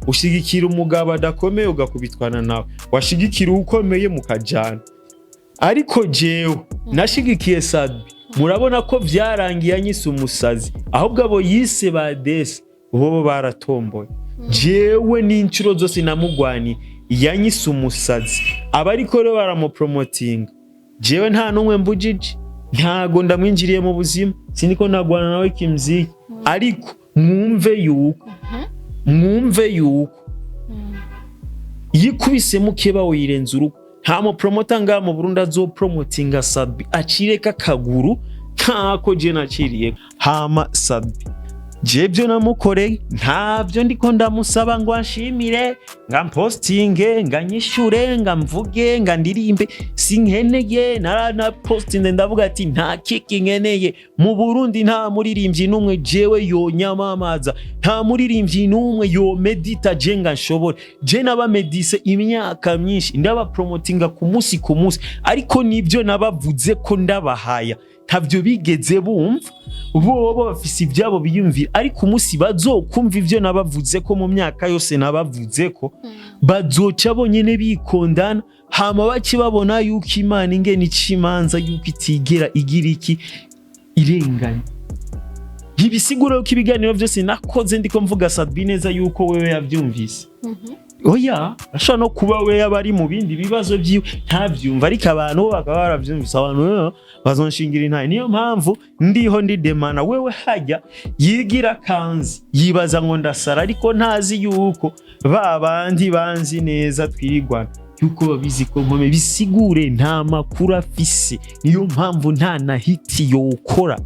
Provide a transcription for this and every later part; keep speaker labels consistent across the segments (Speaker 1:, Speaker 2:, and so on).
Speaker 1: ushigikira umugabo adakomeye ugakubitwana nawe, washigikira ukomeye mukajana. Ariko jewe nashigikiye Sadbi, murabona ko vyarangiye anyise umusazi, ahubwo abo yise badesi bo baratomboye. Jewe n'incuro zose namugwani yanyise umusazi, abariko rero baramupromotinga, jewe nta numwe mbujije, ntago ndamwinjiriye mu buzima, siniko nagwana nawe kimziki. Ariko mwumve yuko yikubise mukeba wirenza urugo, nta mu promoter nga mu Burundi azopromotinga Sadbi acireka kaguru ntako je naciriye. Hama Sadbi jebyo namukoreye ntavyo ndiko ndamusaba ngo anshimire, nga postinge, nga nyishure, nga mvuge, nga ndirimbe, sinkeneye. Na postinge ndavuga ati nta kiki nkeneye mu Burundi, nta muririmbyi numwe jewe yo nyamamaza, nta muririmbyi numwe yo medita je nga nshobora. Je naba medise imyaka myinshi, ndaba promotinga ku musi, ariko nivyo nabavuze ko ndabahaya ntavyo bigeze bumva. Bobo bafise ibyabo biyumvira, ariko umusi bazokumva ivyo nabavuze ko mu myaka yose nabavuze ko, bazoca bonyene bikondana, hama baci babona yuko Imana ingene icimanza yuko itigera igira iki irenganya. Ntibisigura ko ibiganiro byose nakoze ndiko mvuga Sadbi neza yuko wewe yavyumvise. Oya, ashaka no kuba we yabari mu bindi bibazo byiwe ntavyumva, ariko abantu bakaba baravyumvise, abantu bazonshingira intaye. Niyo mpamvu ndiho ndidemana wewe hajya yigira kanzi yibaza ngo ndasara, ariko ntazi yuko babandi banzi neza twirigwana yuko babizi ko mpome, bisigure nta makuru afise. Niyo mpamvu nta na hiti yokora.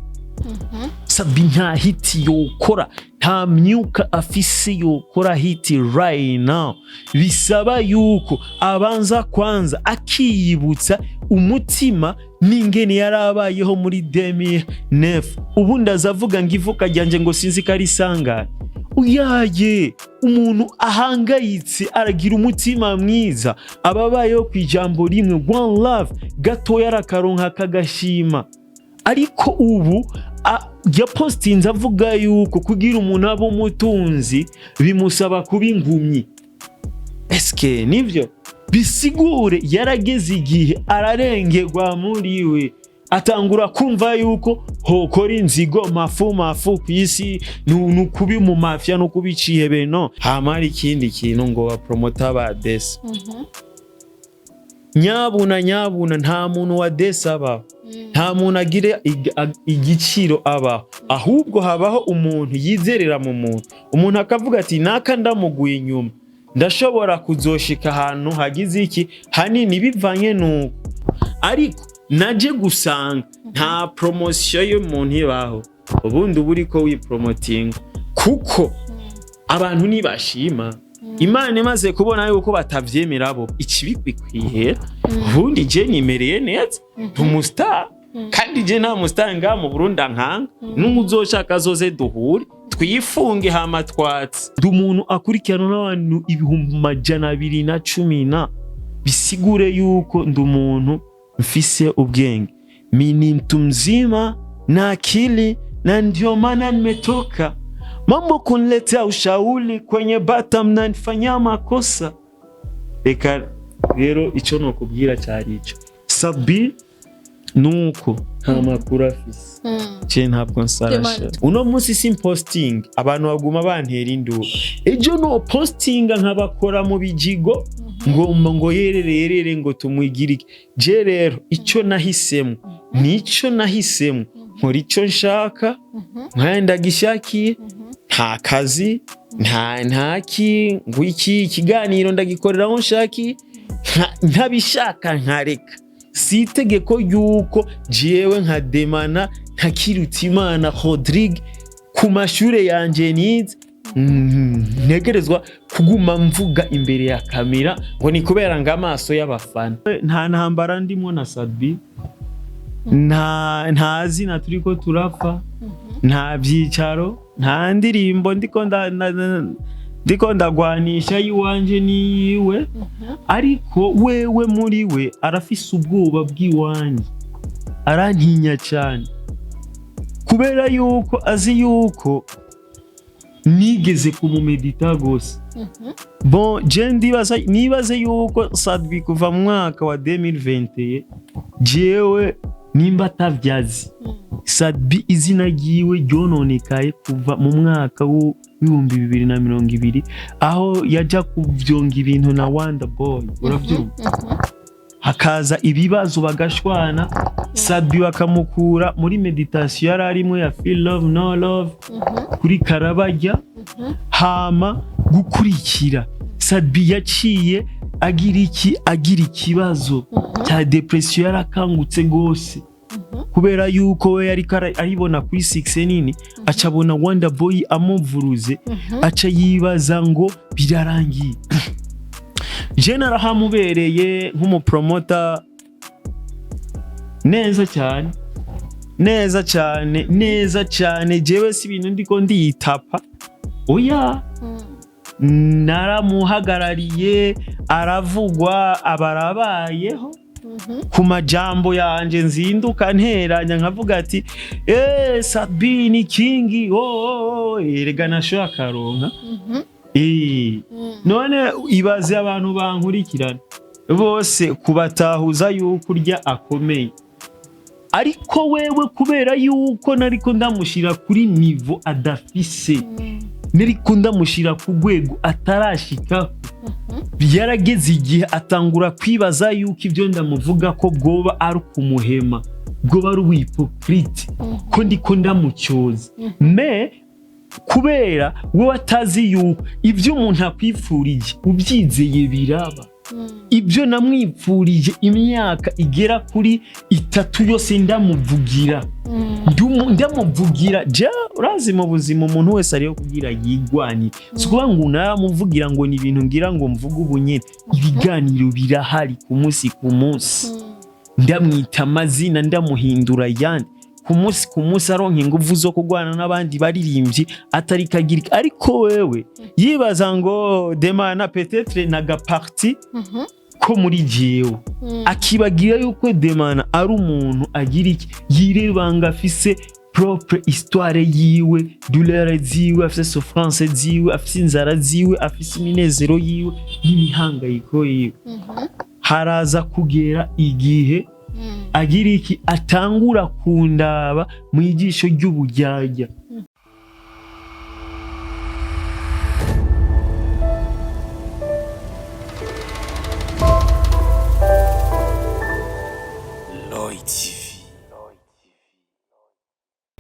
Speaker 1: Sadbi nta hiti yokora, nta myuka afise yokora hiti right now. Bisaba yuko abanza kwanza akiyibutsa umutima n'ingene yarabayeho muri 2009. Ubundi azavuga ngo ivuka ryanje ngo sinzi ko ari sangana. Uyaye umuntu ahangayitse aragira umutima mwiza, ababayeho ku ijambo rimwe one love, gato yarakaronka kagashima. Ariko ubu ya postinze avuga yuko kugira umuntu abo mutunzi bimusaba kuba ingumyi. Eske nivyo? Bisigure yarageze igihe ararengerwa muri we, atangura kumva yuko hokora inzigo mafu kwisi nukubi mu mafia no kubicihebe. No, hamari ikindi kintu ngo wa promoter ba desi. Nyabuna nta muntu wa desi aba, nta muntu agire igiciro aba, ahubwo habaho umuntu yizerera mu muntu. Umuntu akavuga ati naka ndamuguye inyuma, ndashobora kuzoshika ahantu hagize iki hanini bivanye nuko. Ariko naje gusanga nta promotion y'umuntu ibaho, ubundi uburi ko wipromoting, kuko abantu nibashima Imana imaze kubona yuko batavyemera bo ikibikwiye. Ubundi je nimereye neza tumustar, kandi je nta mustar nga mu Burundi nkanga, n'umuzoshaka zoze duhure twifunge hama twatsi. Ndi umuntu akurikirana n'abantu 210. Bisigure yuko ndi umuntu mfise ubwenge, mini mtu mzima na akili, na ndio maana nimetoka. Mambo kuniletea ushauri kwenye bata mnanifanyia makosa. Eka rero ico no kubwira cyari ico. Sadbi nuko nta makuru afise. Je ntabwo nsarasha. Uno munsi sim posting abantu baguma bantera induru. Ejo no postinga nkabakora mu bijigo ngo yerere ngo tumwigirike. Je rero ico nahisemo nico nahisemo, nkora ico nshaka, nkanda gishakiye, nta kazi, ntaki ngo iki kiganiro ndagikorera aho nshaki, ntabishaka nkareka. Si itegeko yuko jewe nka Demana ntakiruta Imana Rodrigue ku mashure yanje nize ntegerezwa kuguma mvuga imbere ya kamera ngo ni kubera ngo amaso y'abafana. Nta ntambara ndimo na Sadbi, nta zina turiko turapfa, nta byicaro, nta ndirimbo ndiko ndagwanisha yiwanje niyiwe. Ariko wewe muri we arafise ubwoba bw'iwanje, arantinya cyane kubera yuko azi yuko nigeze kumumedita gose. Bon je nibaze yuko Sadbi kuva mu mwaka wa 2021 jewe nimba atavyazi Sadbi izina ryiwe ryononekaye kuva mu mwaka w'ibihumbi 2020 aho yaja kuvyonga ibintu na Wonder Boy uravyumva. Hakaza ibibazo bagashwana Sadbi bakamukura muri meditation yararimo ya feel love no love kuri karabajya hama gukurikira Sadbi yaciye agira ikibazo cya depression yarakangutse gose kubera yuko we yari aribona kuri 6 nini acabona Wonder Boy amuvuruze aca yibaza ngo birarangiye. Je narahamubereye nk'umupromota neza cyane jewe si ibintu ndiko ndiyitapa oya naramuhagarariye aravugwa abarabayeho ku majambo yanje nzinduka nteranya nkavuga ati Sadbi ni kingi erega nasho akaronka none ibaze abantu bankurikirana bose kubatahuza yuko urya akomeye ariko wewe kubera yuko nariko ndamushira kuri niveau adafise nariko ndamushira ku rwego atarashika byarageze igihe atangura kwibaza yuko ibyo ndamuvuga ko bwoba ari kumuhema bwoba ari hypocrite ko ndiko ndamucyoza kubera wowe atazi yuko ibyo umuntu akwifurije ubyizeye biraba ibyo namwipfurije imyaka igera kuri 3 yose ndamuvugira ja urazi mu buzima umuntu wese ariyo kugira yigwanye sikuba ngo naramuvugira ngo ni ibintu ngira ngo mvuge ubunyene ibiganiro birahari ku munsi ndamwita amazina ndamuhindura yandi ku munsi aronka ingufu zo kugwana n'abandi baririmbyi atari kagirika ariko wewe yibaza ngo demana peut-être naga parti ko muri jewe akibagira yuko demana ari umuntu agira iki yirebanga afise propre histoire yiwe douleur ziwe afise souffrance ziwe afise inzara ziwe afise iminezero yiwe n'imihangayiko yiwe haraza kugera igihe agira iki atangura kundaba mu igisho ry'ubujyajya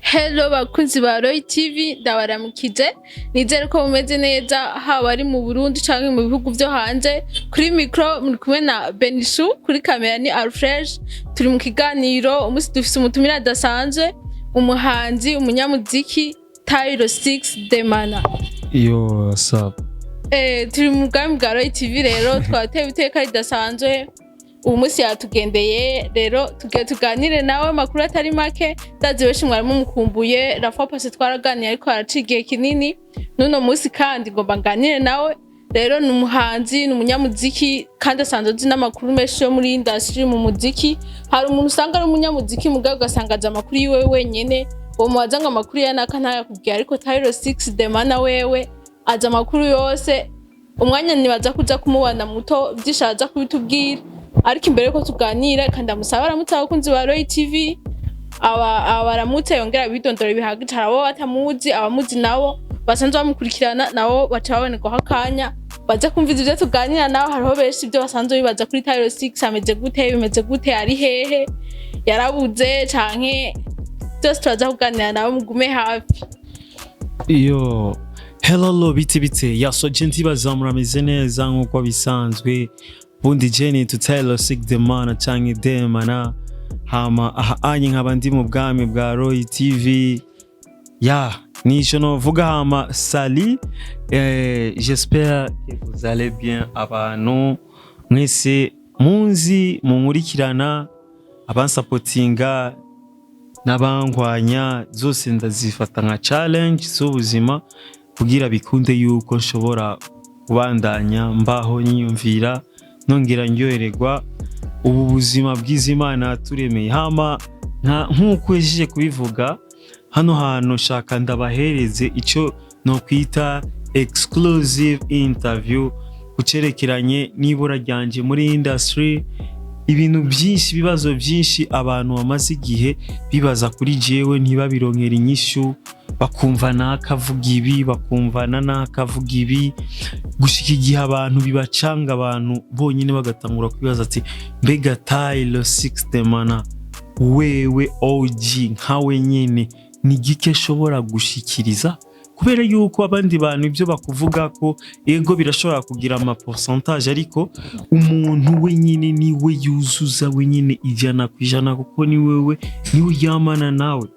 Speaker 2: Hello bakunzi ba Roy TV ndabaramukije nizere ko mumeze neza haba ari mu Burundi canke mu bihugu byo hanze kuri micro muri kumwe na Benishu kuri kamera ni Alfred turi mu kiganiro umusi dufise umutumira adasanzwe umuhanzi umunyamuziki Tyro 6 Demana
Speaker 1: yo sub
Speaker 2: turi mu bwami bwa Roy TV rero twateye iteka ridasanzwe umusi yatugendeye rero tuganire nawe makuru atari make ndazi benshi mwarimu mukumbuye rafa pase twaraganiye ariko aracigiye kinini nuno musi kandi ngomba nganire nawe rero numuhanzi numunyamuziki kandi asanzwe uzi n'amakuru menshi yo muri industry mu muziki hari umuntu usanga ari umunyamuziki mugabo ugasanga amakuru yiwe wenyene uwo muwaza ngo amakuru yanaka ntayakubwiye ariko Tyro 6 Demana wewe aza amakuru yose umwanya nibaza kuja kumubana muto byishaza kubitubwira ariko imbere ko tuganira kandi amusaba aramutse abakunzi ba Roy TV abaramutse yongera bidondora bihagicara abo batamuzi abamuzi nabo basanzwe bamukurikirana nabo baca baboneka hakanya baza kumviza ibyo tuganira nawe hariho benshi ibyo basanzwe bibaza kuri Tyro 6 ameze gute bimeze gute ari hehe yarabuze canke byose turaza kuganira nawe mugume hafi
Speaker 1: yo hello bitse yaso genti bazamurameze neza nkuko bisanzwe bundi jeni to Tyro 6 Demana canke Demana hama anye nk'abandi mu bwami bwa Roy TV nico novuga hama sali j'espère que vous allez bien abantu mwese munzi munkurikirana abansapotinga n'abangwanya zose ndazifata nka challenge z'ubuzima kugira bikunde yuko nshobora kubandanya mbaho nyiyumvira nongera ndyohererwa ubu buzima bw'Imana turemeye hama nk'uko ejeje kubivuga hano hantu shaka ndabahereze ico no kwita exclusive interview kucerekeranye n'ibura ryanje muri industry. Ibintu byinshi, ibibazo byinshi abantu bamaze igihe bibaza kuri jewe ntibabironkera inyishu, bakumva nakavuga ibi, bakumvana nakavuga ibi, gushika igihe abantu bibacanga, abantu bonyine bagatangura kwibaza ati mbega Tyler 60 mana wewe OG nkawe nyene ni gike shobora gushikiriza, kubera yuko abandi bantu ibyo bakuvuga ko ego birashobora kugira ama pourcentage, ariko umuntu wenyine niwe yuzuza wenyine 100% kuko ni wewe niwe yamana nawe.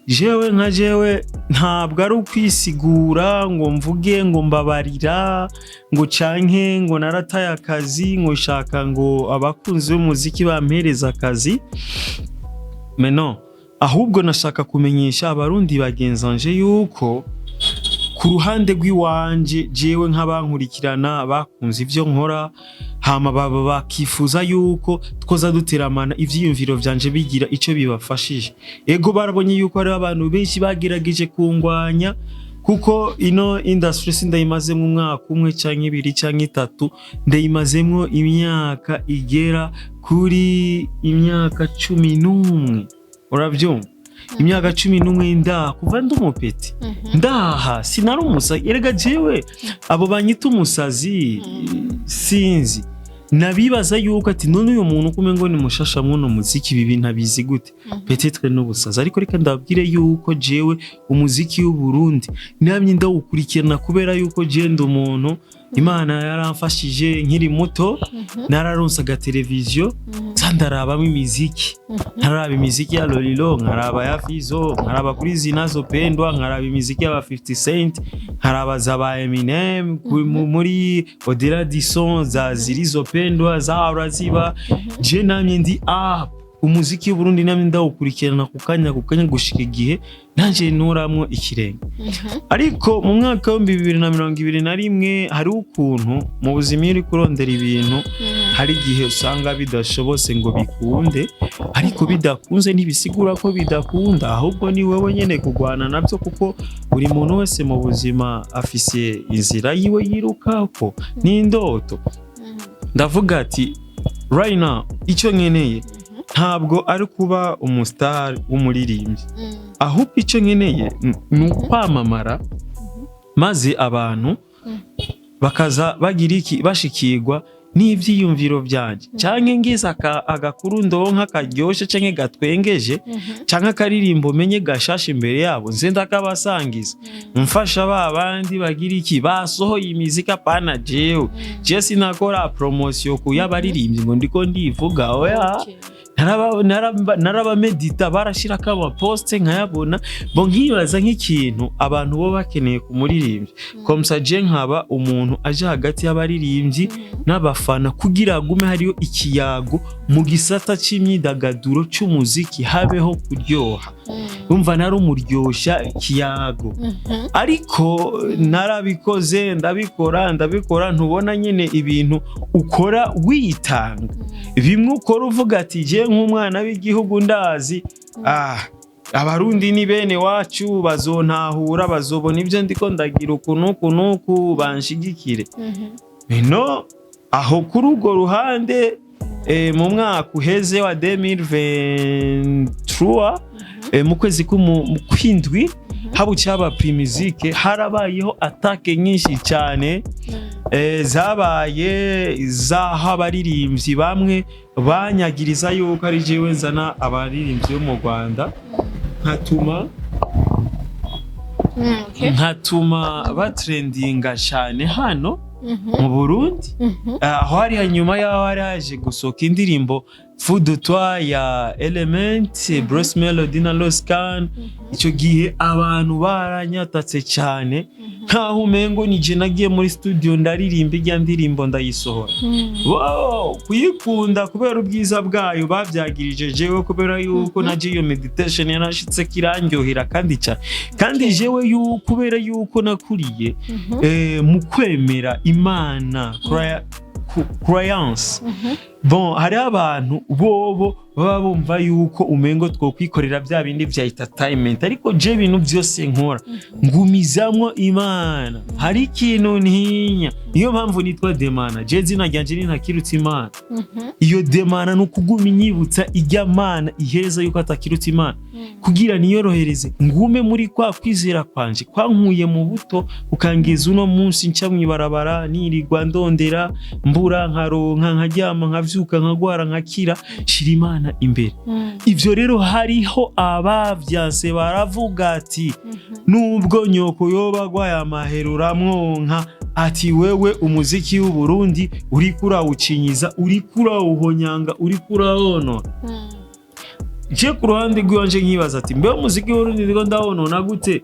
Speaker 1: Jewe nka jewe ntabwo ari ukwisigura ngo mvuge ngo mbabarira ngo canke ngo narataye akazi ngo shaka ngo abakunzi b'umuziki bampereza akazi meno, ahubwo nashaka kumenyesha abarundi bagenzanje yuko ku ruhande rw'iwanje jewe nk'abankurikirana bakunze ivyo nkora, hama baba bakifuza yuko twoza duteramana ivyiyumviro vyanje bigira ico bibafashije. Ego barabonye yuko ari abantu benshi bagerageje kungwanya, kuko ino industry sindayimazemo umwaka umwe canke 2 canke 3, ndayimazemo imyaka igera kuri imyaka 11. Uravyumva? Imyaka 11 nda kuva ndumupeti ndaha sinari umusazi. Erega jewe abo banyita umusazi sinzi, nabibaza yuko ati none uyu muntu kumengo ni mushasha mwono muziki bibi ntabizi gute, peut-être n'ubusazi. Ariko reka ndabwire yuko jewe umuziki w'u Burundi namye ndawukurikirana kubera yuko je ndo umuntu Imana yaramfashije nkiri muto, nararonsaga televiziyo ndarabamo imiziki, nkaraba imiziki ya Lolilo, nkaraba ya Fizo, nkaraba kuri zinazopendwa, nkaraba imiziki ya 50 Cent, nkaraba za ba Eminem muri Odela Dison za zilizopendwa za uraziba. Je namye ndi umuziki w'u Burundi namye ndawukurikirana kukanya gushika igihe nanje nuramwo ikirenge. Ariko mu mwaka wa 2021 hari ukuntu mu buzima iri kurondera ibintu, hari igihe usanga bidashobose ngo bikunde, ariko bidakunze ntibisigura ko bidakunda, ahubwo ni wewe nyene kugwana navyo, kuko buri muntu wese mu buzima afise inzira yiwe yirukako n'indoto. Ndavuga ati right now icyo nkeneye ntabwo ari kuba umustar w'umuririmbyi, ahubwo icyo nkeneye ni ukwamamara, maze abantu bakaza bagira iki bashikirwa n'ivyiyumviro byanje, canke ngize agakuru ndonka karyoshe canke gatwengeje, canke akaririmbo menye gashashe imbere yabo nze ndakabasangiza, mfasha babandi bagira iki basohoye imizika pana jewe sinakora promotion ku y'abaririmbyi ngo ndiko ndivuga oya. Naraba medita barashira kama poste nkayabona, bo nkibaza nk'ikintu abantu bo bakeneye ku muririmbyi, komsa je nkaba umuntu aje hagati y'abaririmbyi n'abafana kugira gume hariyo ikiyago mu gisata c'imyidagaduro c'umuziki, habeho kuryoha. Umva nari umuryosha ikiyago. Ariko narabikoze ndabikora ntubona nyene ibintu ukora witanga, bimwe ukora uvuga ati je nk'umwana w'igihugu ndazi abarundi ni bene wacu, bazontahura, bazobona ibyo ndiko ndagira ukunuku banshigikire. Bino aho kuri urwo ruhande mu mwaka uheze wa 2023 mu kwezi kw'indwi habucyaba Primizike, harabayeho atake nyinshi cyane zabaye zahabaririmbyi bamwe banyagiriza yuko ari jewe nzana abaririmbyi bo mu Rwanda nkatuma batrendinga cyane hano mu Burundi. Aho hari hanyuma yaho hari haje gusoka indirimbo Food de Toi ya Element, Bruce Melody na Loscan. Icyo gihe abantu baranyatatse cyane, nkaho umengo nije nagiye muri studio ndaririmba ijya ndirimbo ndayisohora. Wow, kuyikunda kubera ubwiza bwayo bavyagirije jewe, kubera yuko naje iyo meditation yanashitse kirangyohera kandi cyane, kandi jewe kubera yuko nakuriye mu kwemera Imana, croyance. Bon, hari abantu bobo baba bumva yuko umengo twokwikorera bya bindi vya entertainment, ariko je ibintu byose nkora ngumizamwo Imana. Hari ikintu ntinya, niyo mpamvu nitwa Demana. Je zina ryanje ni ntakirutse Imana. Iyo Demana no kuguma inyibutsa ijya Mana ihereza yuko atakirutse Imana, kugira niyorohereze ngume muri kwa kwizera kwanje kwankuye mu buto ukangiza uno munsi nca mwibarabara nirirwa ndondera mbura nkaronka nkaryama nkavyuka nkagwara nkakira shira Imana imbere. Ivyo rero hariho abavyanse baravuga ati nubwo nyoko yoba agwaye amahero uramwonka, ati wewe umuziki w'u Burundi uri kurawucinyiza, uri kurawuhonyanga, uri kurawonona. Je ku ruhande rwanje nkibaza ati mbe umuziki w'Urundi ndiko ndawonona gute?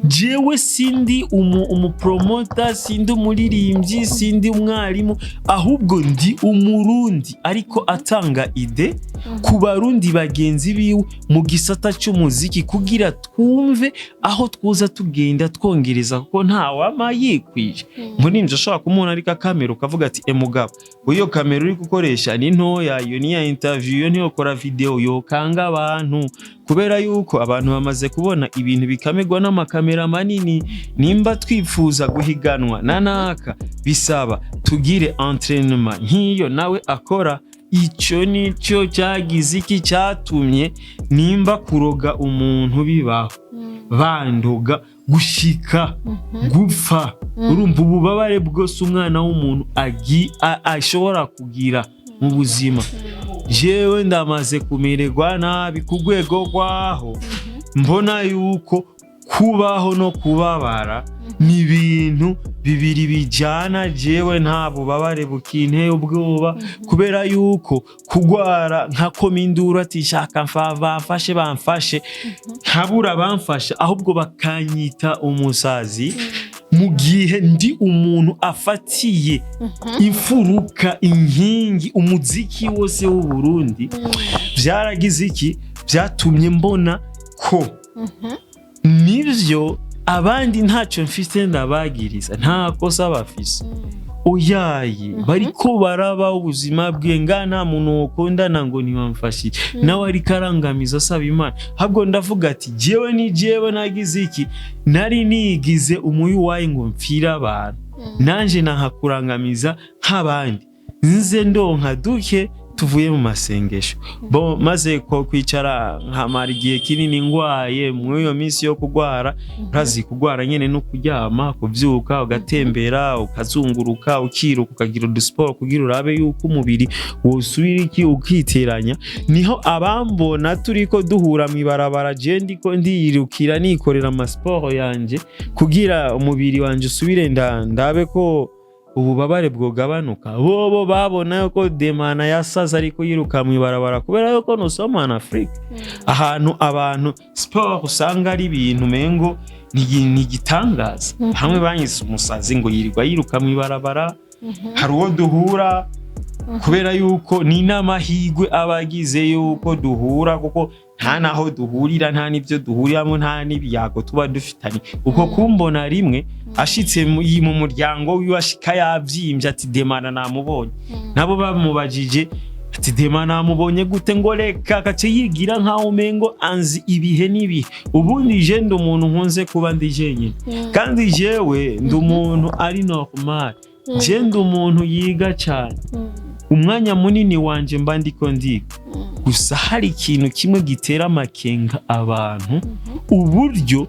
Speaker 1: Jewe sindi umupromoter, sindi umuririmbyi, sindi umwarimu, ahubwo ndi umurundi ariko atanga ide ku barundi bagenzi biwe mu gisata cy'umuziki, kugira twumve aho twoza tugenda twongereza, kuko nta wama yikwije. Muri nje ashaka kumubona ariko kamera ukavuga ati mugabo uyo kamera uri gukoresha ni ntoya, iyo ni ya interview, yo niyo kora video yo kanga abantu, kubera yuko abantu bamaze kubona ibintu bikamerwa n'amakamera manini. Nimba twifuza guhiganwa nanaka bisaba tugire entraînement nk'iyo nawe akora. Ico nico cyagize iki cyatumye nimba kuroga umuntu bibaho bandoga gushika gupfa. Urumva ububabare bwose umwana w'umuntu ashobora kugira mu buzima. Jewe ndamaze kumererwa nabi ku rwego rwaho mbona yuko kubaho no kubabara ni ibintu bibiri bijana. Jewe nta bubabare bukinteye ubwoba, kubera yuko kugwara nka komindura ati shaka bamfashe ntabura bamfasha, ahubwo bakanyita umusazi mu gihe ndi umuntu afatiye imfuruka inkingi umuziki wose w'u Burundi. Byaragize iki? Byatumye mbona ko nivyo abandi ntacyo mfite ndabagiriza, nta kosa bafise. Oyaye bariko baraba ubuzima bwe, nga nta muntu wokondana ngo ntiwamfashije, nawe ariko arangamiza asaba Imana. Habwo ndavuga ati jewe ni jewe nagize iki? Nari nigize umuyuwaye ngo mfira abantu, nanje nahakurangamiza nk'abandi, nze ndonka duke tuvuye mu masengesho. Bo maze ko kwicara nkamara igihe kinini ngwaye mu iyo minsi yo kugwara, urazi kugwara nyene no kuryama, kuvyuka ugatembera ukazunguruka ukiruka ukagira udusport kugira urabe yuko umubiri wosubira iki ukiteranya. Niho abambona turiko duhura mwibarabara, je ndiko ndiyirukira nikorera amasport yanje kugira umubiri wanje usubire ndabe ko ububabare bwogabanuka. Bobo babona yuko Demana yasaza ariko yiruka mwibarabara, kubera yuko nosoma na Afrika ahantu abantu sport usanga ari ibintu mengo ni gitangaza. Hamwe banyise umusazi ngo yirirwa yiruka mwibarabara. Hari uwo duhura kubera yuko ni n'amahigwe abagize yuko duhura, kuko nta naho duhurira, nta nivyo duhuriramo, nta n'ibiyago tuba dufitanye. Uko kumbona rimwe ashitse mu muryango wiwe ashika yavyimbye ati Demana namubonye, nabo bamubajije ati Demana namubonye gute, ngo reka kace yigira nkaho umengo anzi ibihe nibihe. Ubundi je ndi umuntu nkunze kuba ndi jenyine, kandi jewe ndi umuntu ari normal. Je ndi umuntu yiga cyane, umwanya munini wanje mba ndiko ndiga. Gusa hari ikintu kimwe gitera amakenga abantu, uburyo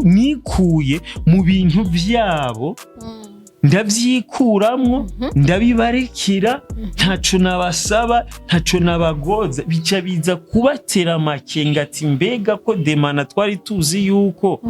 Speaker 1: nikuye mu bintu byabo ndavyikuramwo ndabibarikira, ntaco nabasaba, ntaco nabagoza, bica biza kubatera amakenga ati mbega ko Demana twari tuzi yuko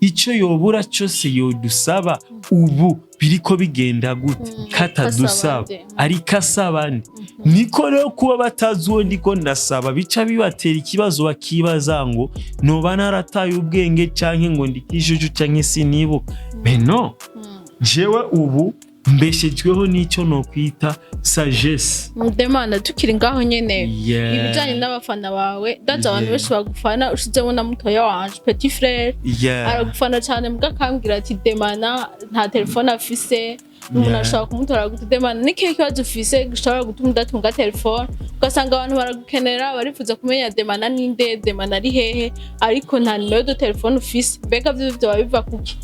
Speaker 1: ico yobura cyose yodusaba ubu biriko bigenda gute katadusaba ariko asabandi. Niko rero kuba batazi uwo ndiko ndasaba bica bibatera ikibazo, bakibaza ngo noba narataye ubwenge canke ngo ndikishuju canke sinibuka. Beno jewe ubu mbeshejweho n'icyo no kwita sagesse.
Speaker 2: Demana tukiri ngaho nyene ibijanye n'abafana bawe ndaza abantu benshi bagufana ushizemo na mutoya wanje petit frère aragufana cyane mbwa kambwira ati Demana nta telefone afise umuntu ashaka kumutora gute Demana niki kibazo ufise gishobora gutuma udatunga telefone ugasanga abantu baragukenera barifuza kumenya Demana ninde Demana ari hehe ariko nta nimero de telefone ufise mbega byo biva kuki?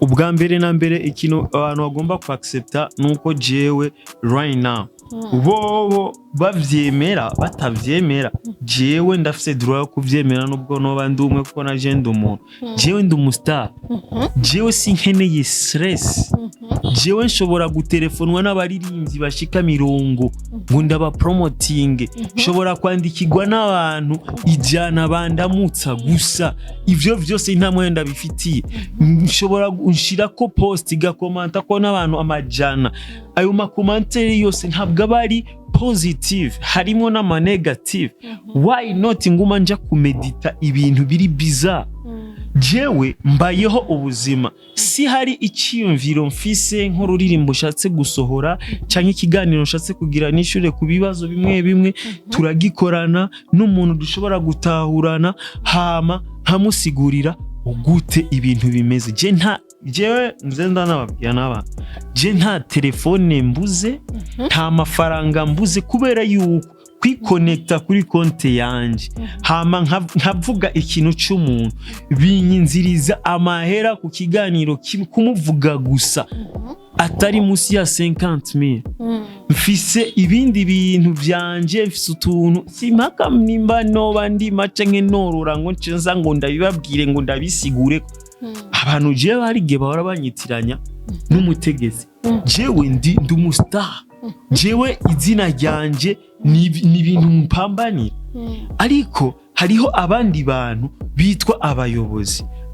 Speaker 1: Ubwa mbere na mbere ikintu abantu bagomba ku accepta nuko jewe right now bobo bavyemera batavyemera jewe ndafise droit yo kuvyemera nubwo noba ndumwe kuko na je ndumuntu jewe ndumustar jewe sinkeneye stress jewe nshobora gutelefonwa n'abaririmbyi bashika 100 ngo ndaba promoting nshobora kwandikirwa n'abantu ijana bandamutsa gusa ivyo vyose nta mwenda bifitiye nshobora unshira ko post igakomanta ko n'abantu amajana ayo makomantere yose ntabwo bari positive harimo n'ama negative why not nguma nja kumedita ibintu biri bizarre jewe mbayeho ubuzima si hari icyiyumviro mfise nk'ururirimbo shatse gusohora cyangwa ikiganiro shatse kugira n'ishure ku bibazo bimwe bimwe turagikorana n'umuntu dushobora gutahurana hama nkamusigurira ugute ibintu bimeze jewe nzenda nababwira n'abantu je nta telefone mbuze nta mafaranga mbuze kubera yuko kwiconnecta kuri konte yanje hama nkavuga ikintu cy'umuntu binyinziriza amahera ku kiganiro kumuvuga gusa atari musi ya 50,000 mfise ibindi bintu byanje mfise utuntu simpaka nimba noba ndi mace nk'enorora ngo ncenza ngo ndabibabwire ngo ndabisigure abantu je barige bahora banyitiranya n'umutegezi jewe ndi umustar jewe izina ryanje ni ibintu mpambanira ariko hariho abandi bantu bitwa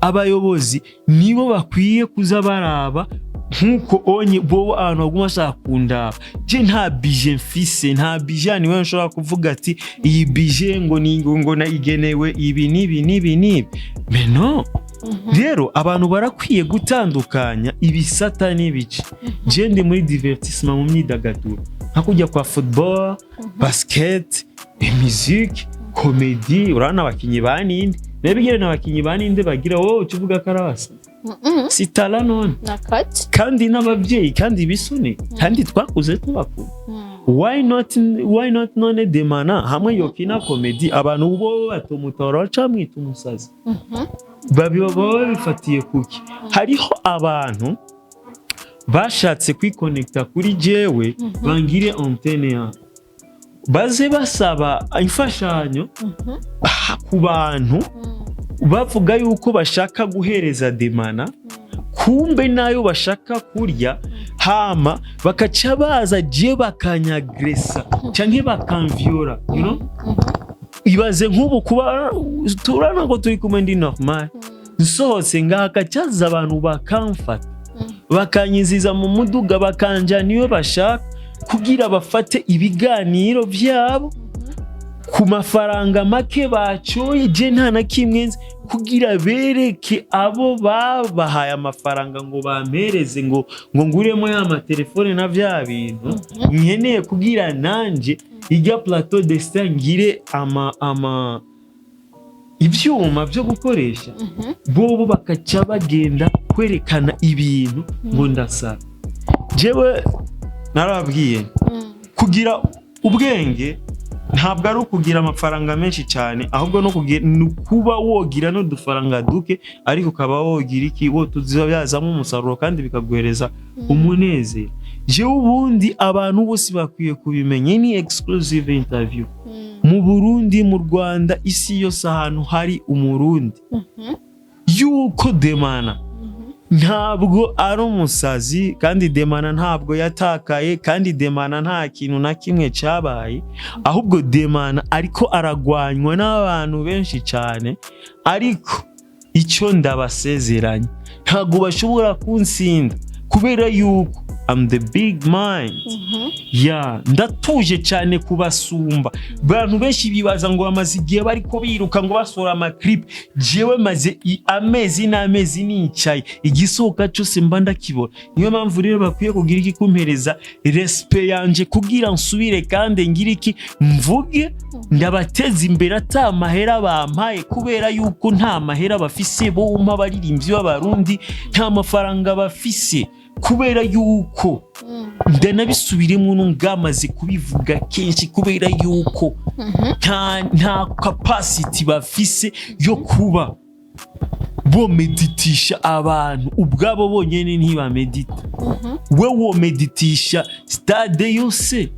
Speaker 1: abayobozi nibo bakwiye kuza baraba nkuko onye bobo abantu baguma shakunda je nta bije mfise nta bije ni wewe nshobora kuvuga ati iyi bije ngo nayigenewe ibi nibi meno rero abantu barakwiye gutandukanya ibisata n'ibice je ndi muri divertissement mu myidagaduro nka kujya kwa football basket musique comedy urana abakinyi baninde nebigere n'abakinyi baninde bagira wowe ukivuga karabasa sitala none kandi n'ababyeyi kandi bisune kandi twakuze tubakuru why not none Demana hamwe yokina comedy abantu bo batomutora bacamwita umusazi baba bifatiye kuki hariho abantu bashatse kwiconnecta kuri jewe bangire antenne ya baze basaba imfashanyo ku bantu bavuga yuko bashaka guhereza Demana kumbe nayo bashaka kurya hama bakaca baza je bakanyagresa canke bakamvyora ibaze nk'ubu kuba turana ngo turi kumwe ndi normal nsohotse ngakacaza abantu bakamfata bakanyiziza mu muduga bakanja niyo bashaka kugira bafate ibiganiro byabo ku mafaranga make bacoye je nta na kimwe kugira bereke abo babahaye amafaranga ngo bampereze ngo nguremo ya matelefone na vya bintu nkeneye kugira nanje ijya plateau destin ngire ibyuma byo gukoresha bobo bakaca bagenda kwerekana ibintu ngo ndasara jewe narabwiye kugira ubwenge ntabwo ari ukugira amafaranga menshi cyane ahubwo no kuba wogira no dufaranga duke ariko kaba wogira iki wo tuzibyazamo umusaruro kandi bikaguhereza umunezero jewe ubundi abantu bose bakwiye kubimenya ni exclusive interview mu Burundi mu Rwanda isi yose ahantu hari umurundi yuko Demana ntabwo ari umusazi kandi Demana ntabwo yatakaye kandi Demana nta kintu na kimwe cyabaye ahubwo Demana ariko aragwanywa n'abantu benshi cyane ariko icyo ndabasezeranye ntabwo bashobora kunsinda kubera yuko I'm the big mind. Ndatuje cyane kubasumba. Bantu benshi bibaza ngo bamaze igihe bariko biruka ngo basora ama-clip. Jewe maze amezi n'amezi nicaye. Igisohoka cyose mba ndakibona. Niyo mpamvu rero bakwiye kugira iki kumpereza respect yanje kugira nsubire kandi ngira iki mvuge ndabateza imbere ata mahera bampaye kubera yuko nta mahera bafise bo baririmbyi b'abarundi nta mafaranga bafise kubera yuko ndanabisubiremo n'ungamaze kubivuga kenshi kubera yuko nta capacity bafise yo kuba bo meditisha abantu ubwabo bonyene ntibamedita we wo meditisha stade yose.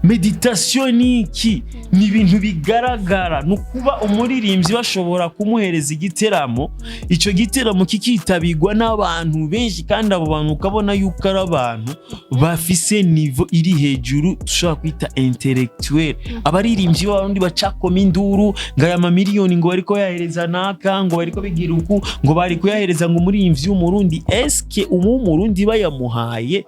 Speaker 1: Meditation niki ni ibintu bigaragara nukuba umuririmbyi bashobora kumuhereza igiteramo ico giteramo kikitabirwa n'abantu benshi kandi abo bantu ukabona yuko ari abantu bafise niveau iri hejuru tushobora kwita intellectuel. Abaririmbyi b'abarundi bacakoma induru ngaya miliyoni ngo bariko yahereza naka ngo bariko bigira uku ngo bari kuyahereza ngo umuririmbyi w'umurundi eske umurundi bayamuhaye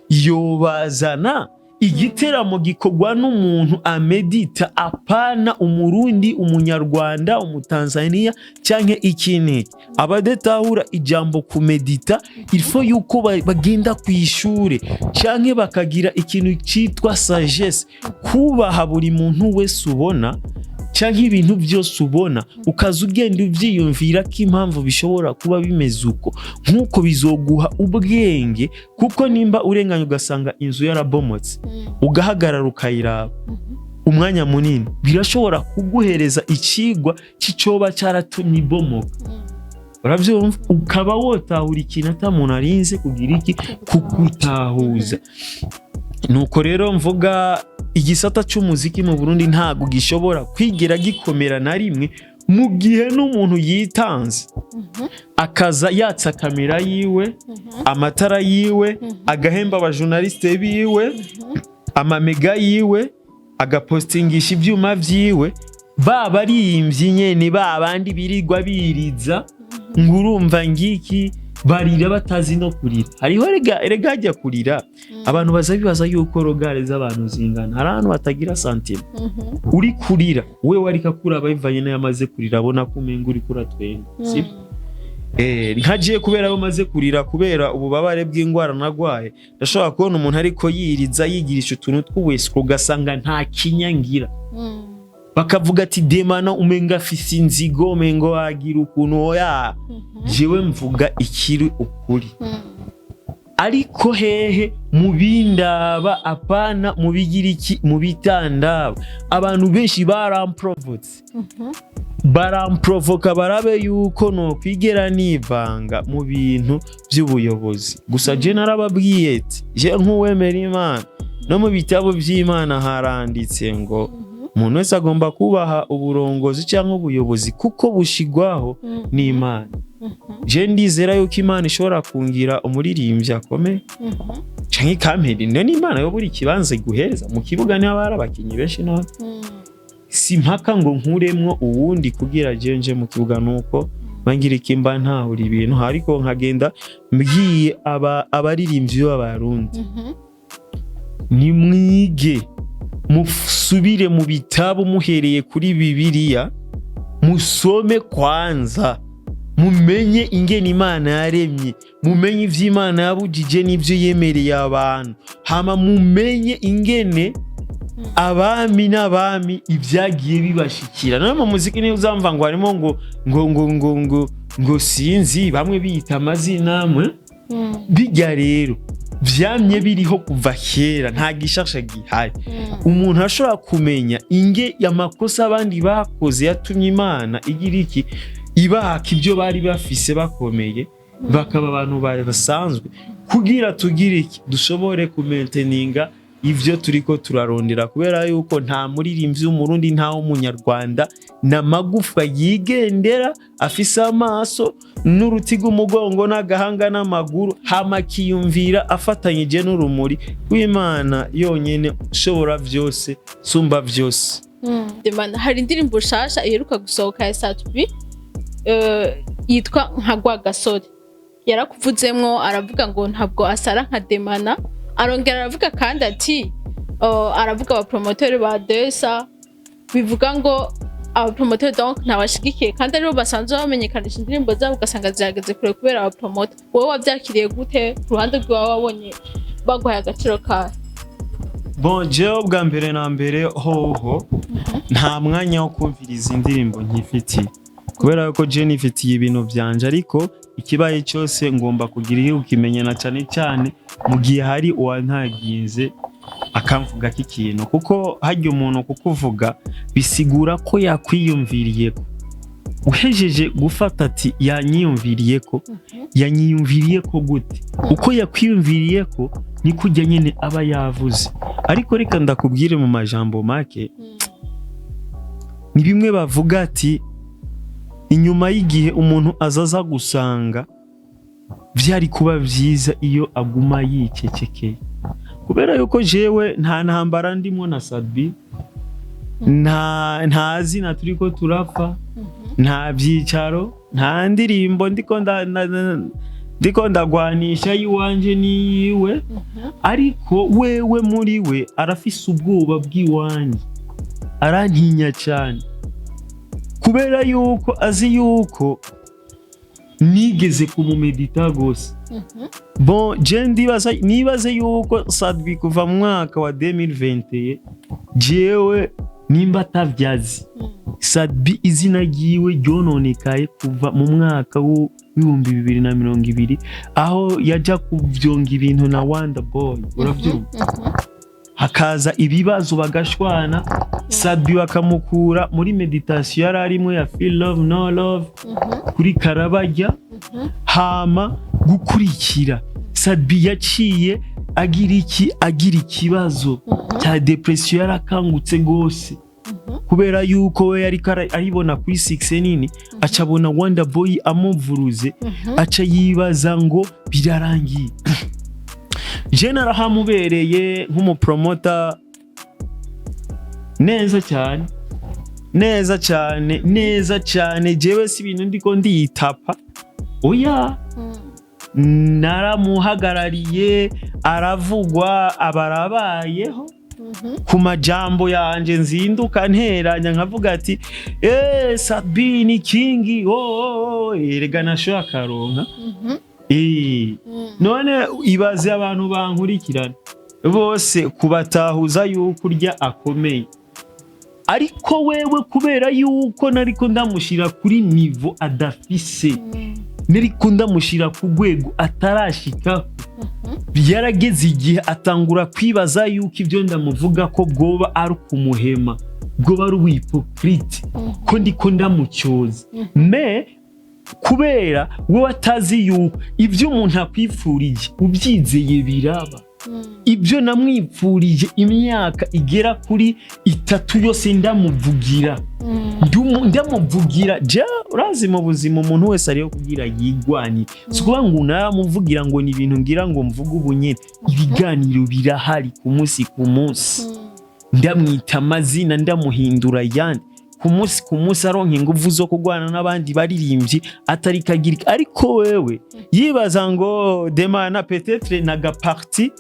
Speaker 1: yobazana igiteramo gikorwa n'umuntu amedita apana umurundi umunyarwanda umutanzania cyanke ikini abadetahura ijambo kumedita ilfo yuko bagenda kwishure cyanke bakagira ikintu cyitwa sagesse kubaha buri muntu wese ubona cyanke ibintu byose ubona ukaza ugenda uvyiyumvira ko impamvu bishobora kuba bimeze uko nkuko bizoguha ubwenge kuko nimba urenganya ugasanga inzu yarabomotse ugahagarara ukayiraba umwanya munini birashobora kuguhereza ikigwa c'icoba cyaratumye ibomoka. Uravyumva ukaba wotahura ikintu atamuntu arinze kugira iki kukutahuza. Nuko rero mvuga igisata cy'umuziki mu Burundi ntago gishobora kwigera gikomera na rimwe mu gihe n'umuntu yitanze akaza yatsa kamera yiwe amatara yiwe agahemba abajournaliste biwe amamega yiwe agapostingisha ibyuma vyiwe baba ariyimvye nyene babandi birirwa biriza ngurumva ngiki barira batazi no kurira. Hariho erega hajya kurira abantu bazabibaza yuko rogare z'abantu zingana hari abantu batagira santima uri kurira we wari kakura bavanye n'yamaze kurira abona ko umenga uri kuratwenga sibyo nkagiye kubera bamaze kurira kubera ububabare bw'ingwara nagwaye ndashobora kubona umuntu ariko yiriza yigirisha utuntu tw'uwese ugasanga nta kinyangira bakavuga ati demana umenga afise inzigo umengo wagira ukuntu oya jewe mvuga ikiri ukuri ariko hehe mu bindaba apana mu bigiriki mu bitandaba abantu benshi baramprovoka barabe yuko no kwigera nivanga mu bintu by'ubuyobozi gusa je narababwiye ati je nkuwemera Imana no mu bitabo by'Imana haranditse ngo umuntu wese agomba kubaha uburongozi cyangwa ubuyobozi kuko bushigwaho n'Imana. Je ndizera yuko Imana ishobora kungira umuririmbyi akomeye canke ikampera n'Imana yo buri kibanza guhereza mu kibuga niho barabakinyi benshi none si mpaka ngo nkuremwo uwundi kugira jenje mu kibuga nuko bangira ikimba ntahura ibintu ariko nkagenda mbwiye abaririmbyi b'abarundi ni mwige musubire mu bitabo muhereye kuri Bibiliya musome kwanza mumenye ingene Imana yaremye mumenye ivy'Imana yabujije n'ivyo yemereye abantu hama mumenye ingene abami n'abami ibyagiye bibashikira no mu muziki ni uzamva ngo harimo ngo sinzi bamwe biyita amazina amwe bijya rero vyamye biriho kuva kera nta gishasha gihari umuntu ashobora kumenya inge yamakosa abandi bakoze yatumye Imana igira iki ibaka ibyo bari bafise bakomeye bakaba abantu basanzwe kugira tugire iki dushobore kumainteninga ivyo turiko turarondera kubera yuko nta muririmbyi w'umurundi nta w'umunyarwanda na magufa yigendera afise amaso n'urutiga umugongo n'agahanga n'amaguru hama kiyumvira afatanyije n'urumuri w'Imana yonyene ushobora vyose sumba vyose.
Speaker 2: Demana hari indirimbo shasha iheruka gusohoka ya Satubi yitwa Nkagwa Gasore yarakuvuzemwo aravuga ngo ntabwo asara nka Demana arongera aravuga kandi ati aravuga abapromoteri ba Desa bivuga ngo abapromoteri donc ntabashigikiye kandi aribo basanzwe bamenyekanisha indirimbo zabo ugasanga zirageze kure kubera abapromoter. Wowe wavyakiriye gute ku ruhande rwawe wabonye baguhaye agaciro kawe?
Speaker 1: Bon, jewe bwa mbere na mbere hoho nta mwanya wo kumviriza indirimbo nkifitiye kubera ko je nifitiye ibintu vyanje, ariko ikibaye cyose ngomba kugira iyo ukimenyana cyane cyane mu gihe hari uwantagize akamvuga k'ikintu, kuko hajya umuntu kukuvuga bisigura ko yakwiyumviriye ko uhejeje gufata ati yanyiyumviriye ko gute, uko yakwiyumviriye ko ni kujya nyine aba yavuze. Ariko reka ndakubwire mu majambo make, ni bimwe bavuga ati inyuma y'igihe umuntu azaza gusanga byari kuba byiza iyo aguma yicecekeye, kubera yuko jewe nta ntambara ndimo na Sadbi, nta zina turiko turapfa, nta byicaro, nta ndirimbo ndiko ndagwanisha yiwanje niyiwe, ariko wewe muri we arafise ubwoba bw'iwanje, arantinya cyane kubera yuko azi yuko nigeze kumumedita gose. Bon, je nibaze yuko Sadbi kuva mu mwaka wa 2021 jewe nimba atavyazi Sadbi izina ryiwe ryononekaye kuva mu mwaka w'ibihumbi 2020 aho yaja kuvyonga ibintu na Wonder Boy, uravyumva, hakaza ibibazo bagashwana, Sadbi bakamukura muri meditation yararimwe ya Feel Love No Love kuri Karabajya, hama gukurikira Sadbi yaciye agira ikibazo cya depression, yarakangutse gose kubera yuko we yari aribona kuri 6 nini, acabona Wonder Boy amuvuruze, aca yibaza ngo birarangiye. Je narahamubereye nk'umupromota neza cyane, jewe si ibintu ndiko ndiyitapa, oya, naramuhagarariye, aravugwa, abarabayeho ku majambo yanje nzinduka nteranya nkavuga ati Sadbi ni kingi, erega nasho akaronka. None ibaze abantu bankurikirana bose kubatahuza yuko urya akomeye, ariko wewe kubera yuko nariko ndamushira kuri niveau adafise, nariko ndamushira ku rwego atarashika, byarageze igihe atangura kwibaza yuko ibyo ndamuvuga ko bwoba ari kumuhema, bwoba ari uwipokrite, ko ndiko ndamucyoza. Me kubera wowe atazi yuko ibyo umuntu akwifurije ubyizeye biraba, ibyo namwipfurije imyaka igera kuri 3 yose ndamuvugira, urazi mu buzima umuntu wese ariyo kugira yigwanye, sikuba ngo naramuvugira ngo ni ibintu ngira ngo mvuge ubunyene, ibiganiro birahari ku munsi ndamwita amazina, ndamuhindura yandi ku munsi aronka ingufu zo kugwana n'abandi baririmbyi atari kagirika. Ariko wewe yibaza ngo Demana peut-être naga parti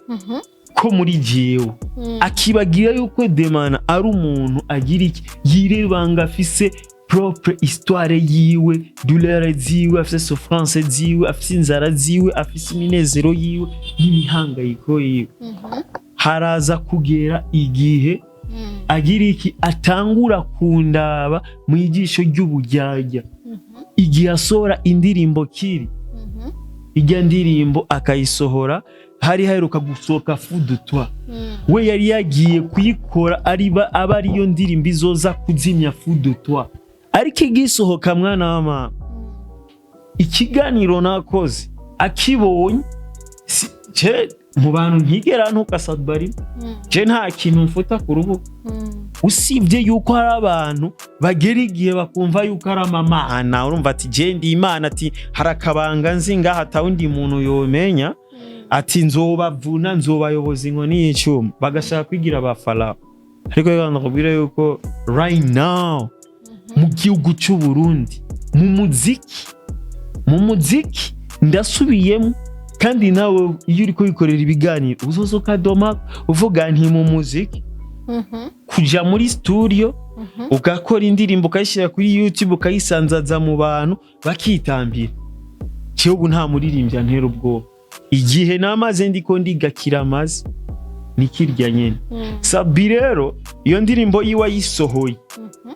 Speaker 1: ko muri jewe, akibagira yuko Demana ari umuntu agira iki, yirebanga afise propre histoire yiwe, douleur ziwe, afise souffrance ziwe, afise inzara ziwe, afise iminezero yiwe n'imihangayiko yiwe. Haraza kugera igihe agira iki, atangura kundaba mu igisho ry'ubujyajya, igihe asora indirimbo kiri, ijya ndirimbo akayisohora, hari haheruka gusohoka Fudutwa, we yari yagiye kuyikora aba ariyo ndirimbo izoza kuzimya Fudutwa, ariko igisohoka mwana w'ama, ikiganiro nakoze akibonye mu bantu ntigera ntuka Sadbi, je nta kintu mfuta ku rubuga, usibye yuko hari abantu bagera igihe bakumva yuko ari amamana, urumva ati je ndi imana, ati harakabanga nzinga hatawundi muntu yomenya, ati nzobavuna, nzobayoboza inkoni y'icuma, bagashaka kwigira abafara. Ariko rero ndakubwira yuko right now mu gihugu cy'u Burundi mu muziki ndasubiyemo kandi nawe iyo uri kubikorera ibiganiro uzozo kadoma uvuga nti mu muziki kuja muri studio ugakora indirimbo ukayishyira kuri YouTube ukayisanzaza mu bantu bakitambira cyo ubu nta muririmbya ntera ubwo igihe namaze ndiko ndigakira amazi nikirya nyene Sabi rero iyo ndirimbo yiwa yisohoye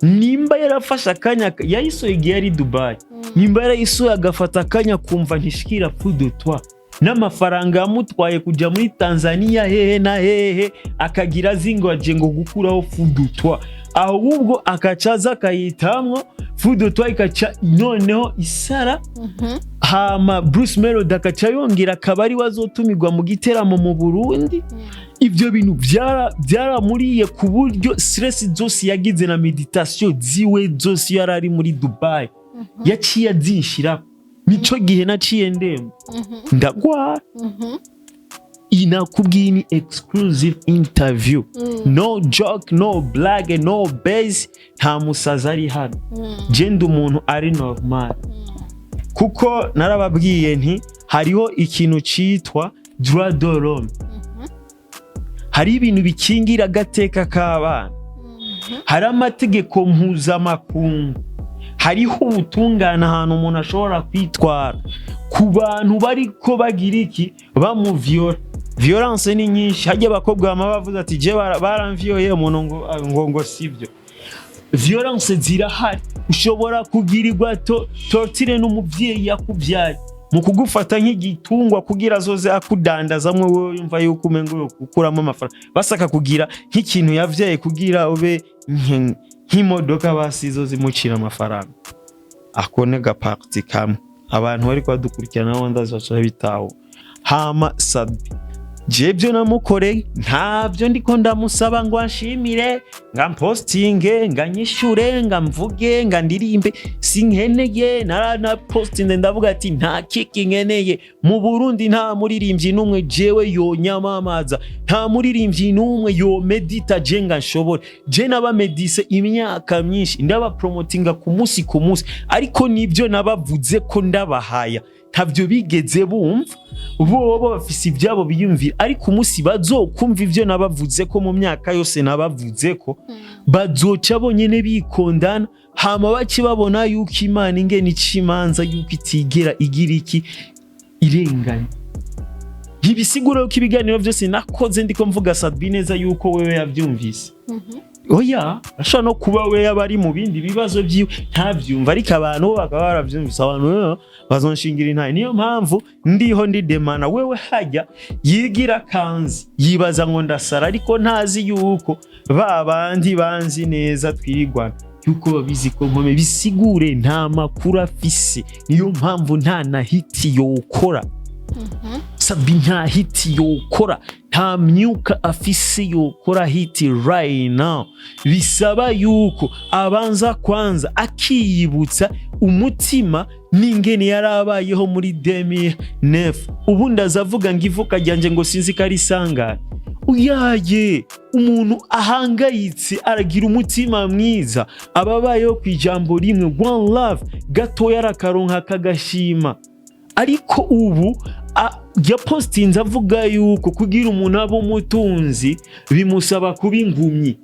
Speaker 1: nimba yarafasha akanya yayisohoye igihe ari Dubai nimba yarayisohoye agafata akanya kumva ntishikira fudo twa n'amafaranga yamutwaye kuja muri Tanzania hehe na hehe akagira zingoje ngo gukuraho fudo twa ahubwo akacaza kayitamwo fudo twa ikaca noneho isara hama Bruce Melody akaca yongera akabari wazotumirwa mu giteramo mu Burundi ivyo bintu byaramuriye ku buryo stress zose yagize na meditation ziwe zose yarari muri Dubai yaciye azishira nico gihe naciye ndemba ndagwa inakubwiye ni exclusive interview no joke no blague no base nta musazi ari hano genda umuntu ari normal kuko narababwiye nti hariho ikintu citwa droit de l'homme hari ibintu bikingira agateka k'abana hari amategeko mpuzamakungu hariho ubutungane ahantu umuntu ashobora kwitwara ku bantu bariko bagira iki bamuvyora violence ni nyinshi hajya abakobwa bama bavuze ati je baramvyoye umuntu ngo sivyo violence zirahari ushobora kugirirwa torture n'umuvyeyi yakuvyaye mu kugufata nk'igitungwa kugira azoze akudandazamwe wowe yumva yuko umengo gukuramo amafaranga basaka kugira nk'ikintu yavyaye kugira ube nk'imodoka basizo zimucira amafaranga akone gaparti kamwe abantu bari kwadukurikirana nabo ndazaca bitaho hama Sabi jebyo Namukoreye ntabyo ndiko ndamusaba ngo anshimire nga postinge nga nyishure nga mvuge nga ndirimbe sinkeneye na postinge ndavuga ati nta kiki nkeneye mu Burundi nta muririmbyi numwe jewe yonyamamaza nta muririmbyi numwe yo medita je nga nshobora je nabamedise imyaka myinshi ndaba promotinga ku musi ariko nibyo nabavuze ko ndabahaya ntavyo bigeze bumva bobo bafise ibyabo biyumvira ariko umusi bazokumva ivyo nabavuze ko mu myaka yose nabavuze ko bazoca bonyene bikondana hama baci babona yuko Imana ingene icimanza yuko itigera igira iki irenganya ntibisigura yuko ibiganiro byose nakoze ndiko mvuga Sabi neza yuko wewe yavyumvise oya ashaka no kuba we yabari mu bindi bibazo byiwe ntavyumva ariko abantu bakaba baravyumvise abantu bazonshingira intaye niyo mpamvu ndiho ndidemana wewe hajya yigira kanzi yibaza ngo ndasara ariko ntazi yuko babandi banzi neza twirigwana yuko babizi ko mpome bisigure nta makuru afise niyo mpamvu nta na hiti yokora Sabi nta hiti yokora nta myuka afise yokora hiti right now bisaba yuko abanza kwanza akiyibutsa umutima n'ingene yarabayeho muri 2009 ubundi azavuga ngo ivuka ryanje ngo sinzi ko ari sangana uyaye umuntu ahangayitse aragira umutima mwiza ababayeho ku ijambo rimwe one love gato yarakaronka kagashima ariko ubu ya postinze avuga yuko kugira umuntu abo mutunzi bimusaba kuba ingumyi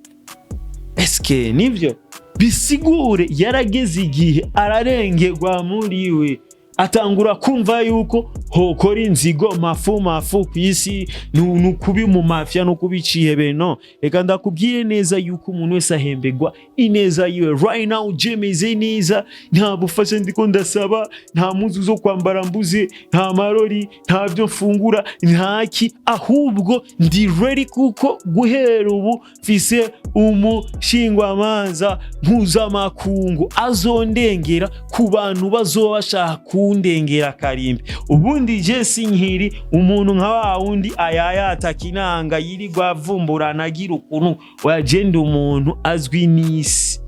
Speaker 1: eske nivyo bisigure yarageze igihe ararengerwa muri we atangura kumva yuko hokora inzigo mafu kwisi nukubi mu mafia no kubicihebe no eka ndakubwiye neza yuko umuntu wese ahembegwa ineza yiwe right now jemeze neza nta bufasha ndiko ndasaba nta muzu zo kwambara mbuze nta marori nta byo mfungura ntaki ahubwo ndi ready kuko guhera ubu fise umushingwa manza mpuzamakungu azondengera ku bantu bazobashaka kundengera karimbe ubundi je sinkiri umuntu nka wa wundi ayayata kinanga yirirwa avumburana agira ukuntu wagenda umuntu azwi n'isi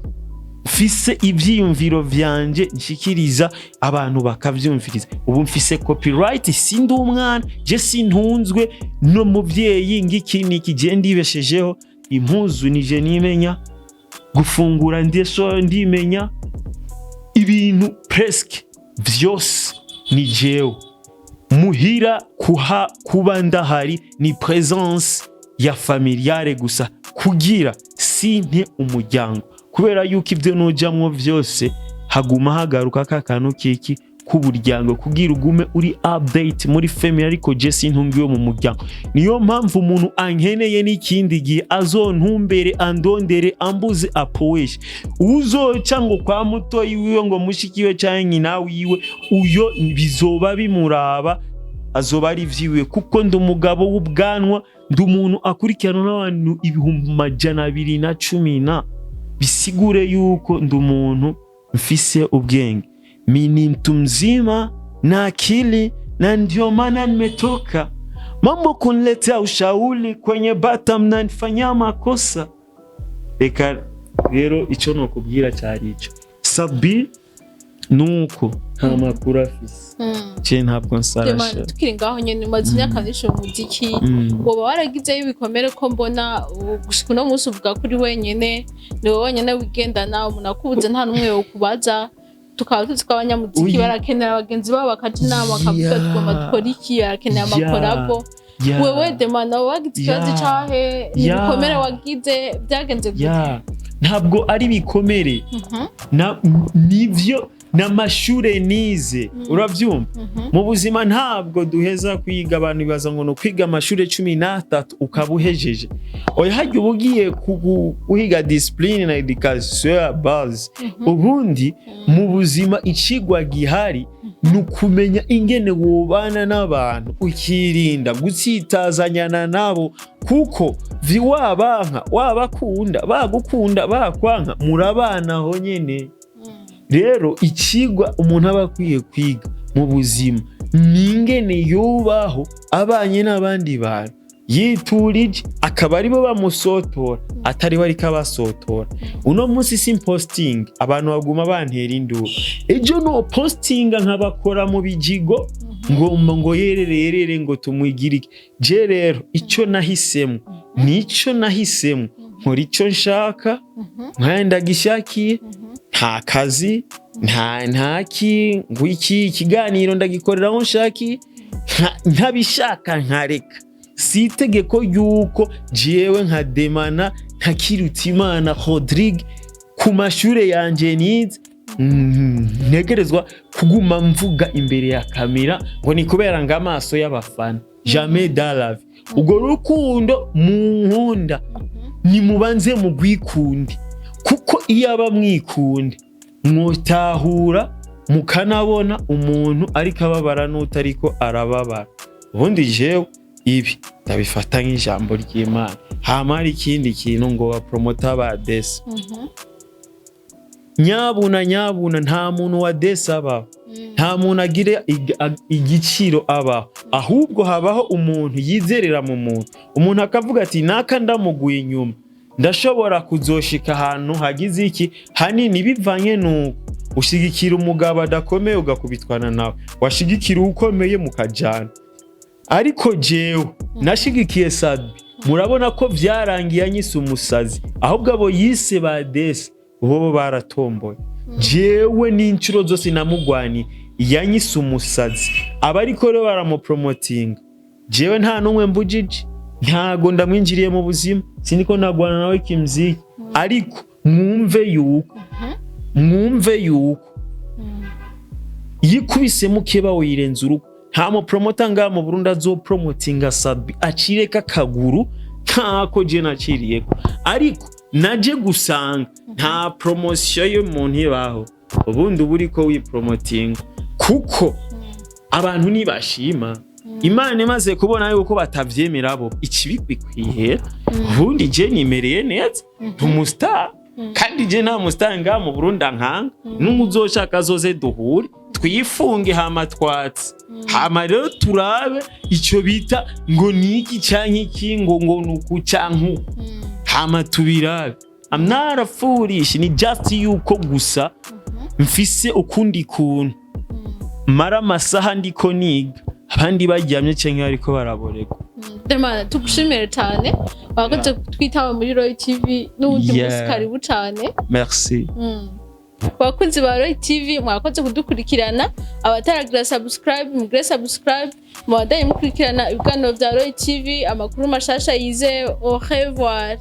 Speaker 1: mfise ivyiyumviro vyanje nshikiriza abantu bakavyumviriza ubu mfise copyright sindi umwana je sintunzwe no muvyeyi ngikini kigenda ibeshejeho impuzu nije nimenya gufungura ndeso ndimenya ibintu presque vyose ni jewe muhira kuba ndahari ni presence ya familiare gusa kugira sinte umuryango kubera yuko ivyo nojamwo vyose haguma hagaruka kakanu kiki kuburyango kugira ugume uri update muri family ariko je sintungiwe mu muryango niyo mpamvu umuntu ankeneye n'ikindi gihe azontumbere andondere ambuze apoeshe uzoca ngo kwa muto yiwe ngo mushikiwe canke nyina wiwe uyo bizoba bimuraba azoba ari vyiwe kuko ndi umugabo w'ubwanwa ndi umuntu akurikirana n'abantu 210 bisigure yuko ndi umuntu mfise ubwenge mini mtu mzima na akili na ndio maana nimetoka mambo kuniletea ushauri kwenye bata mnanifanyia makosa reka rero ico nokubwira cyari ico Sabi nuko nta makuru afise je ntabwo nsarasha
Speaker 2: tukiri ngaho nyene maze imyaka myinshi mu muziki woba waragizeyo ibikomere ko mbona gushika no munsi uvuga kuri wenyene ni wowe wenyene wigendana umuntu akubuze nta numwe wo kubaza tukaba tuzi ko abanyamuziki barakenera abagenzi babo bakaja inama bakavuga tugomba dukora iki barakenera amakorabo wewe demana wagize ikibazo cahe ibikomere wagize byagenze gute
Speaker 1: ntabwo ari bikomere nivyo n'amashure nize uravyumva mu buzima ntabwo duheza kwiga abantu bibaza ngo no kwiga amashure 13 ukabuhejeje oya hajye ubugiye kuhiga discipline na education ya base ubundi mu buzima icigwa gihari nukumenya ingene wobana n'abantu ukirinda gutsitazanyana nabo kuko viwabanka wabakunda bagukunda bakwanka murabana ho nyene rero icigwa umuntu aba akwiye kwiga mu buzima ningene yubaho abanye n'abandi bantu yiturije akaba aribo bamusotora atari bari kabasotora uno munsi simposting abantu baguma bantera induru ejo no posting nkabakora mu bijigo ngo yerere ngo tumwigirike je rero ico nahisemo nico nahisemo nkora ico nshaka nkanda gishakiye nta kazi ntaki ngwiki ikiganiro ndagikorera aho nshaki ntabishaka nkareka si itegeko yuko jewe nka demana ntakirutimana Rodrigue ku mashure yanje nize negerezwa kuguma mvuga imbere ya kamera ngo ni kubera ngo amaso y'abafana jamais dans la vie ubwo rukundo munkunda ni mubanze mu gwikundi kuko iyo aba mwikunde mwotahura mukanabona umuntu ariko ababara n'utariko arababara ubundi jewe ibi ndabifata nk'ijambo ry'Imana hamara ikindi kintu ngo wa promoter ba desa nyabuna nta muntu wa desa abaho nta muntu agire igiciro abaho ahubwo habaho umuntu yizerera mu umuntu akavuga ati naka ndamuguye inyuma ndashobora kuzoshika ahantu hagize iki hanini bivanye nuko ushigikira umugabo adakomeye ugakubitwana nawe washigikira ukomeye mukajana ariko jewe nashigikiye Sabi murabona ko vyarangiye anyise umusazi ahubwo abo yise ba desi bo baratomboye jewe n'incuro zose namugwani yanyise umusazi abariko rero baramupromoting jewe nta numwe mbujije ntago ndamwinjiriye mu buzima siniko nagwana nawe kimziki ariko mwumve yuko yikubise mukeba wirenza urugo nta mu promoter nga mu Burundi azo promotinga Sabi acireka kaguru ntako je naciriyeko ariko naje gusanga nta promotion y'umuntu ibaho ubundi buriko wipromoting kuko abantu nibashima Imana imaze kubona yuko batavyemera bo ikibikwiye ubundi je nimereye neza tumustar kandi je nta mustar nga mu Burundi nkanga n'umuzoshaka zoze duhure twifunge hama twatsi hama rero turabe ico bita ngo niki canke iki ngo nuku canke hama tubirabe I'm not a foolish ni just yuko gusa mfise ukundi kuntu mara masaha ndiko niga abandi baryamye cenke ariko baraboreka
Speaker 2: Demana tugushimire cyane wakoze twitawe muri Roy TV n'undi musikari bucane
Speaker 1: merci
Speaker 2: Bakunzi ba Roy TV mwakoze kudukurikirana, abataragira subscribe mugire subscribe, mubandanye mukurikirana ibiganiro bya Roy TV, amakuru mashasha yize. Au revoir.